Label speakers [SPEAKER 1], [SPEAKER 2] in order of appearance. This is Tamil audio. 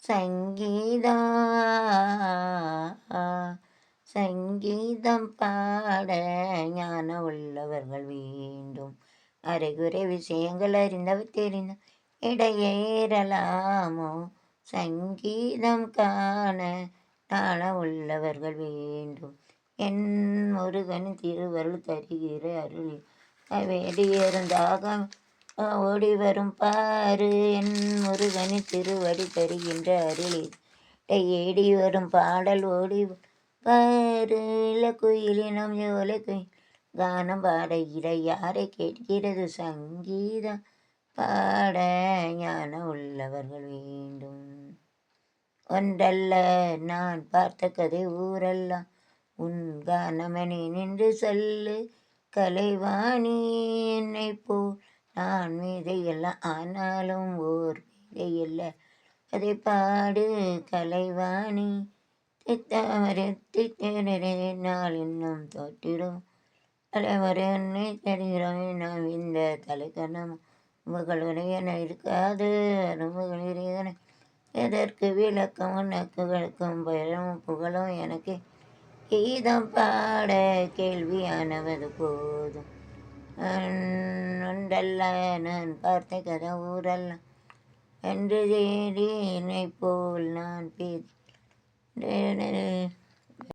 [SPEAKER 1] சங்கீதம் சங்கீதம் பாட ஞான உள்ளவர்கள் வேண்டும். அரைகுறை விஷயங்கள் அறிந்தவர் தெரிந்த இடையேறலாமோ. சங்கீதம் காண ஞான உள்ளவர்கள் வேண்டும். என் முருகன் திருவருள் தருகிற அருள் வேடியிருந்தாக ஓடி வரும் பாரு. என் முருகனி திருவடி தருகின்ற அருளில் ஏடி வரும் பாடல் ஓடி பாரு. குயிலினம் யோலை குயில் கானம் பாடுகிற யாரை கேட்கிறது. சங்கீதம் பாட ஞான உள்ளவர்கள் வேண்டும். ஒன்றல்ல நான் பார்த்த கதை ஊரெல்லாம் உன் கானமணி நின்று சொல்லு. கலைவாணி என்னை போல் நான் மீதையெல்லாம் ஆனாலும் ஓர் மீதையல்ல அதை பாடு. கலைவாணி நாள் இன்னும் தோற்றிடும் தலைமுறை உன்னை தருகிறோம். நாம் இந்த தலைக்கணம் முகளுடைய இருக்காது அரும்புகளின் எதற்கு விளக்கம் உனக்கு விளக்கம் பெயரும் புகழும் எனக்கு கீதம் பாட கேள்வியானவது போதும். ஒன்றல்ல நான் பார்த்த கதை ஊரல்ல என்று தேடி என்னை போல் நான்